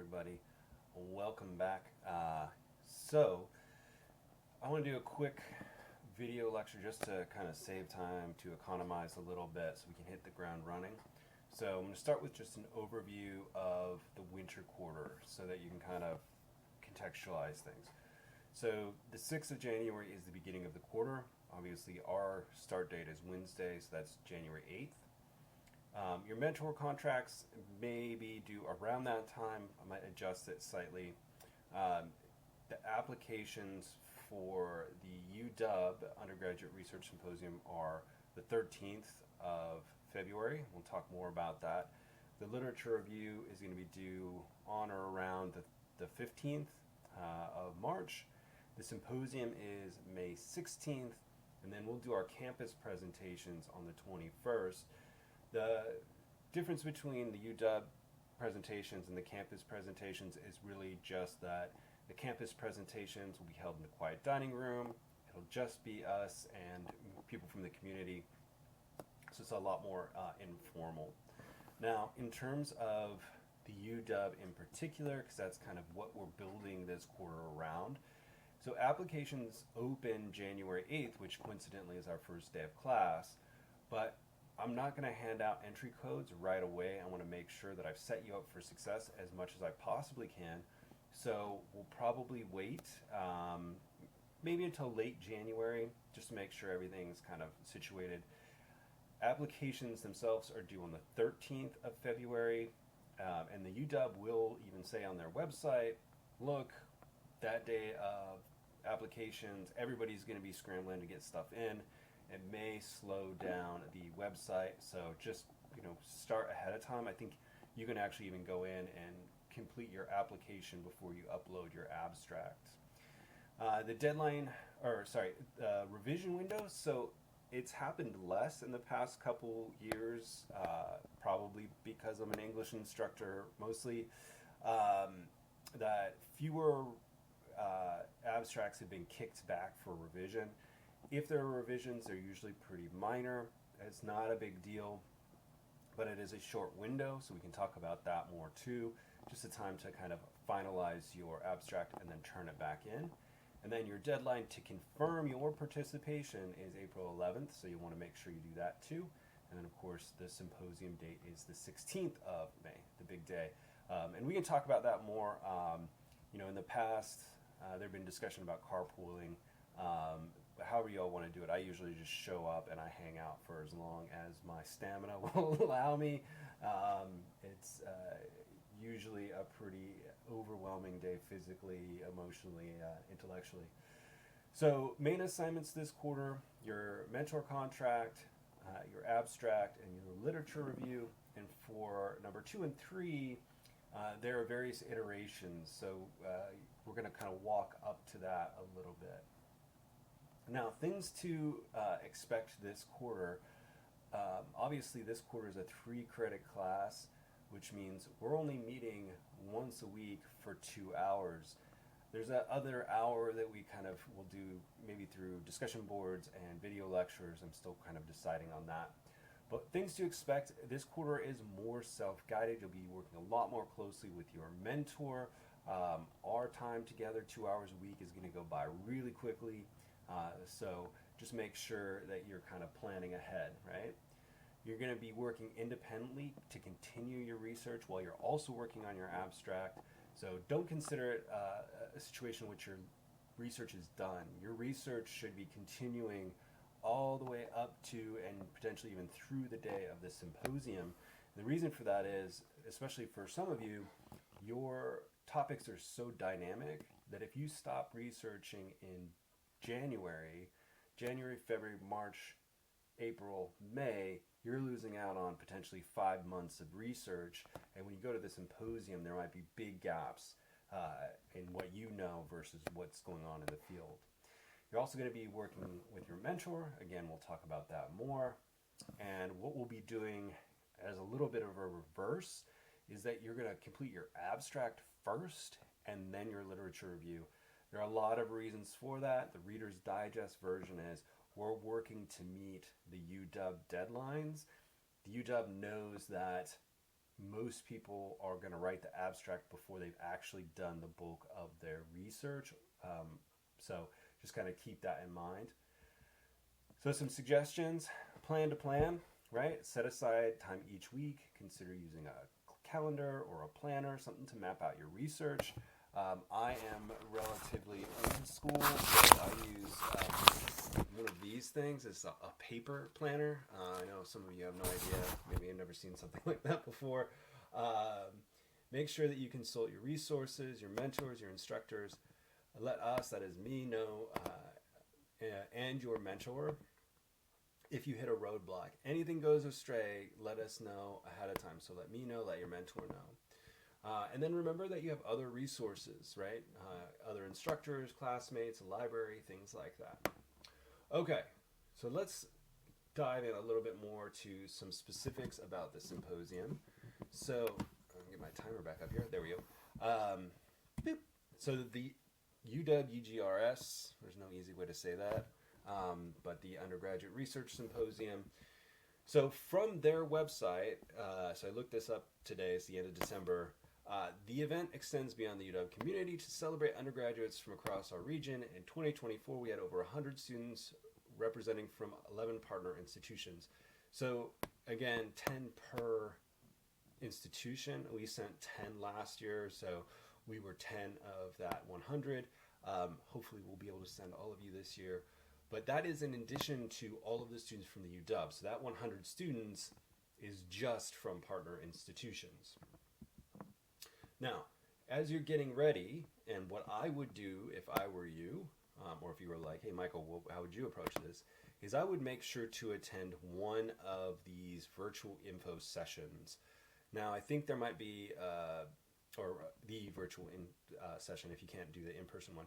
everybody. Welcome back. So, I want to do a quick video lecture just to kind of save time, to economize a little bit so we can hit the ground running. So, I'm going to start with just an overview of the winter quarter so that you can kind of contextualize things. So, the 6th of January is the beginning of the quarter. Obviously, our start date is Wednesday, so that's January 8th. Your mentor contracts may be due around that time. I might adjust it slightly. The applications for the UW Undergraduate Research Symposium are the 13th of February. We'll talk more about that. The literature review is going to be due on or around the 15th of March. The symposium is May 16th, and then we'll do our campus presentations on the 21st. The difference between the UW presentations and the campus presentations is really just that the campus presentations will be held in the quiet dining room. It'll just be us and people from the community, so it's a lot more informal. Now, in terms of the UW in particular, because that's kind of what we're building this quarter around, so applications open January 8th, which coincidentally is our first day of class, but I'm not going to hand out entry codes right away. I want to make sure that I've set you up for success as much as I possibly can. So we'll probably wait maybe until late January just to make sure everything's kind of situated. Applications themselves are due on the 13th of February, and the UW will even say on their website, look, that day of applications, everybody's going to be scrambling to get stuff in. It may slow down the website, so just start ahead of time. I think you can actually even go in and complete your application before you upload your abstract. The deadline, revision window. So it's happened less in the past couple years, probably because I'm an English instructor mostly. That fewer abstracts have been kicked back for revision. If there are revisions, they're usually pretty minor. It's not a big deal, but it is a short window, so we can talk about that more too. Just a time to kind of finalize your abstract and then turn it back in. And then your deadline to confirm your participation is April 11th, so you want to make sure you do that too. And then, of course, the symposium date is the 16th of May, the big day. And we can talk about that more. In the past, there have been discussion about carpooling. However you all want to do it. I usually just show up and I hang out for as long as my stamina will allow me. It's usually a pretty overwhelming day physically, emotionally, intellectually. So main assignments this quarter: your mentor contract, your abstract, and your literature review. And for number 2 and 3, there are various iterations. So we're going to kind of walk up to that a little bit. Now, things to expect this quarter. Obviously, this quarter is a 3-credit class, which means we're only meeting once a week for 2 hours. There's that other hour that we kind of will do maybe through discussion boards and video lectures. I'm still kind of deciding on that. But things to expect, this quarter is more self-guided. You'll be working a lot more closely with your mentor. Our time together, 2 hours a week, is going to go by really quickly. So just make sure that you're kind of planning ahead, right? You're going to be working independently to continue your research while you're also working on your abstract. So don't consider it a situation in which your research is done. Your research should be continuing all the way up to and potentially even through the day of the symposium. And the reason for that is, especially for some of you, your topics are so dynamic that if you stop researching in January, February, March, April, May, you're losing out on potentially 5 months of research. And when you go to the symposium, there might be big gaps in what you know versus what's going on in the field. You're also going to be working with your mentor. Again, we'll talk about that more. And what we'll be doing as a little bit of a reverse is that you're going to complete your abstract first and then your literature review. There are a lot of reasons for that. The Reader's Digest version is we're working to meet the UW deadlines. The UW knows that most people are going to write the abstract before they've actually done the bulk of their research. So just kind of keep that in mind. So some suggestions: plan to plan, right? Set aside time each week. Consider using a calendar or a planner, something to map out your research. I am relatively old school, so I use one of these things. It's a paper planner. I know some of you have no idea. Maybe you've never seen something like that before. Make sure that you consult your resources, your mentors, your instructors. Let us, that is me, know, and your mentor, if you hit a roadblock. Anything goes astray, let us know ahead of time. So let me know, let your mentor know. And then remember that you have other resources, right? Other instructors, classmates, a library, things like that. Okay, so let's dive in a little bit more to some specifics about the symposium. So, I'm going to get my timer back up here. There we go. So the UW-UGRS, there's no easy way to say that, but the Undergraduate Research Symposium. So from their website, so I looked this up today, it's the end of December. The event extends beyond the UW community to celebrate undergraduates from across our region. In 2024, we had over 100 students representing from 11 partner institutions. So again, 10 per institution. We sent 10 last year, so we were 10 of that 100. Hopefully we'll be able to send all of you this year. But that is in addition to all of the students from the UW. So that 100 students is just from partner institutions. Now, as you're getting ready, and what I would do if I were you, or if you were like, hey, Michael, how would you approach this, is I would make sure to attend one of these virtual info sessions. Now, I think there might be, or the virtual session if you can't do the in-person one.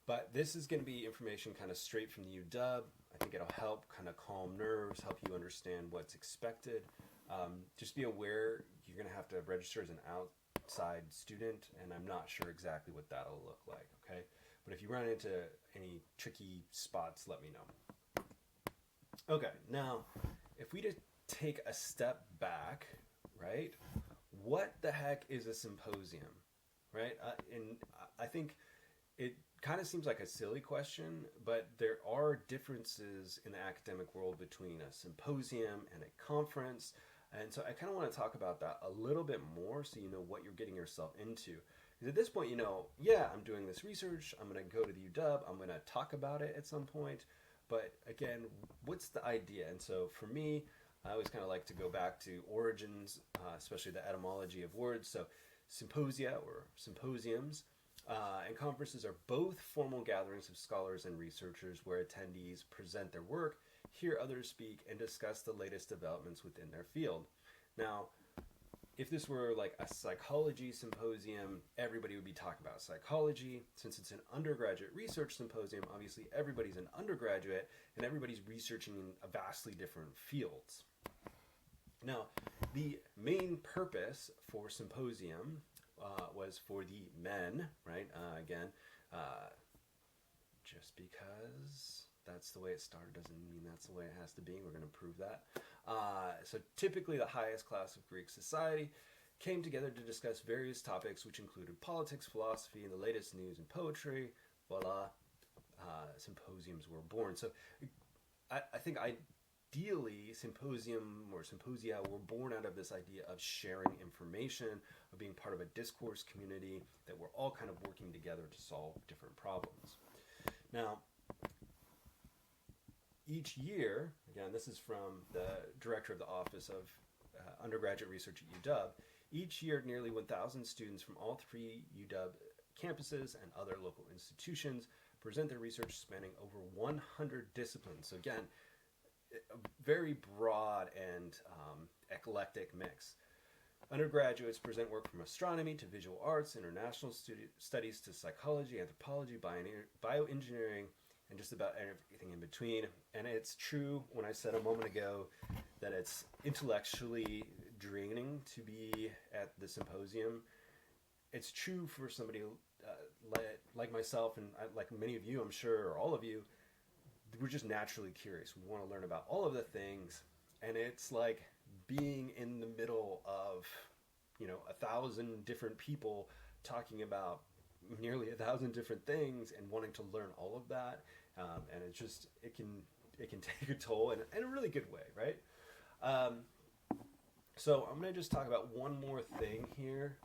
But this is going to be information kind of straight from the UW. I think it'll help kind of calm nerves, help you understand what's expected. Just be aware you're going to have to register as an outside student, and I'm not sure exactly what that'll look like, okay? But if you run into any tricky spots, let me know. Okay, now, if we just take a step back, right, what the heck is a symposium, right? And I think it kind of seems like a silly question, but there are differences in the academic world between a symposium and a conference. And so I kind of want to talk about that a little bit more so you know what you're getting yourself into. Because at this point, you know, yeah, I'm doing this research. I'm going to go to the UW. I'm going to talk about it at some point. But again, what's the idea? And so for me, I always kind of like to go back to origins, especially the etymology of words. So symposia or symposiums and conferences are both formal gatherings of scholars and researchers where attendees present their work, hear others speak, and discuss the latest developments within their field. Now, if this were like a psychology symposium, everybody would be talking about psychology. Since it's an undergraduate research symposium, obviously everybody's an undergraduate and everybody's researching in vastly different fields. Now, the main purpose for symposium was for the men, right? Just because that's the way it started doesn't mean that's the way it has to be. We're going to prove that. So typically the highest class of Greek society came together to discuss various topics which included politics, philosophy, and the latest news and poetry. Voila, symposiums were born. So I think ideally symposium or symposia were born out of this idea of sharing information, of being part of a discourse community, that we're all kind of working together to solve different problems. Now, each year, again, this is from the director of the Office of Undergraduate Research at UW, each year nearly 1,000 students from all three UW campuses and other local institutions present their research spanning over 100 disciplines. So again, a very broad and eclectic mix. Undergraduates present work from astronomy to visual arts, international studies to psychology, anthropology, bioengineering, and just about everything in between. And it's true when I said a moment ago that it's intellectually draining to be at the symposium. It's true for somebody like myself and like many of you, I'm sure, or all of you. We're just naturally curious. We want to learn about all of the things, and it's like being in the middle of, 1,000 different people talking about nearly 1,000 different things and wanting to learn all of that. And it can take a toll in a really good way, right? So I'm going to just talk about one more thing here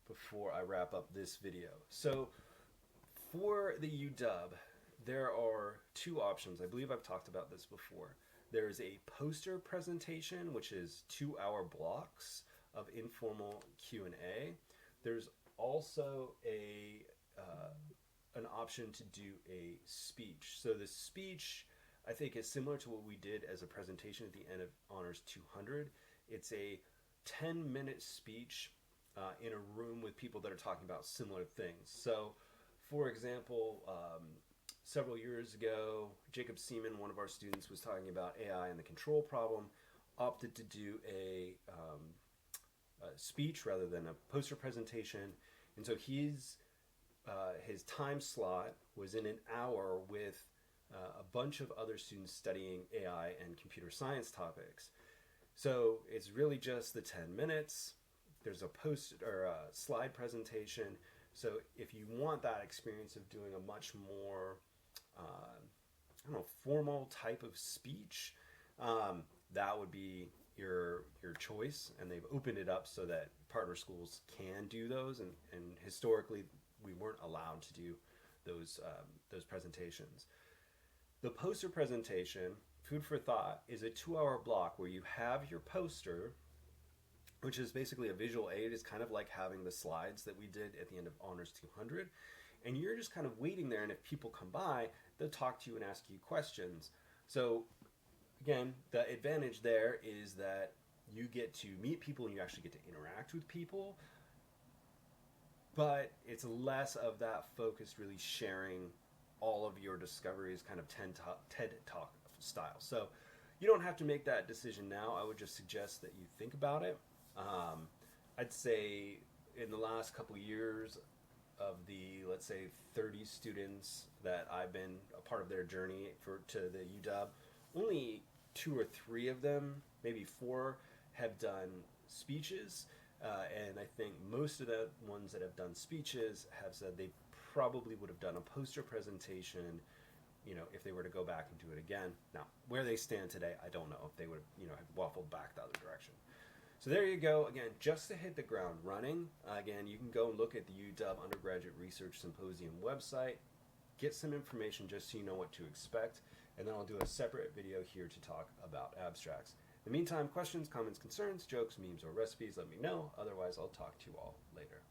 before I wrap up this video. So for the UW, there are two options. I believe I've talked about this before. There's a poster presentation, which is 2-hour blocks of informal Q&A. There's also an option to do a speech. So the speech, I think, is similar to what we did as a presentation at the end of Honors 200. It's a 10-minute speech in a room with people that are talking about similar things. So, for example, several years ago, Jacob Seaman, one of our students, was talking about AI and the control problem, opted to do a speech rather than a poster presentation. And so his time slot was in an hour with a bunch of other students studying AI and computer science topics. So it's really just the 10 minutes. There's a post or a slide presentation. So if you want that experience of doing a much more, formal type of speech, that would be your choice. And they've opened it up so that partner schools can do those. And historically, we weren't allowed to do those presentations. The poster presentation, food for thought, is a 2-hour block where you have your poster, which is basically a visual aid. It's kind of like having the slides that we did at the end of Honors 200. And you're just kind of waiting there, and if people come by, they'll talk to you and ask you questions. So again, the advantage there is that you get to meet people and you actually get to interact with people, but it's less of that focused really sharing all of your discoveries, kind of TED Talk style. So you don't have to make that decision now. I would just suggest that you think about it. I'd say in the last couple of years, of the, let's say, 30 students that I've been a part of their journey to the UW, only 2 or 3 of them, maybe 4, have done speeches. And I think most of the ones that have done speeches have said they probably would have done a poster presentation, if they were to go back and do it again. Now, where they stand today, I don't know if they would, have waffled back the other direction. So there you go. Again, just to hit the ground running, again, you can go and look at the UW Undergraduate Research Symposium website, get some information just so you know what to expect, and then I'll do a separate video here to talk about abstracts. In the meantime, questions, comments, concerns, jokes, memes, or recipes, let me know. Otherwise, I'll talk to you all later.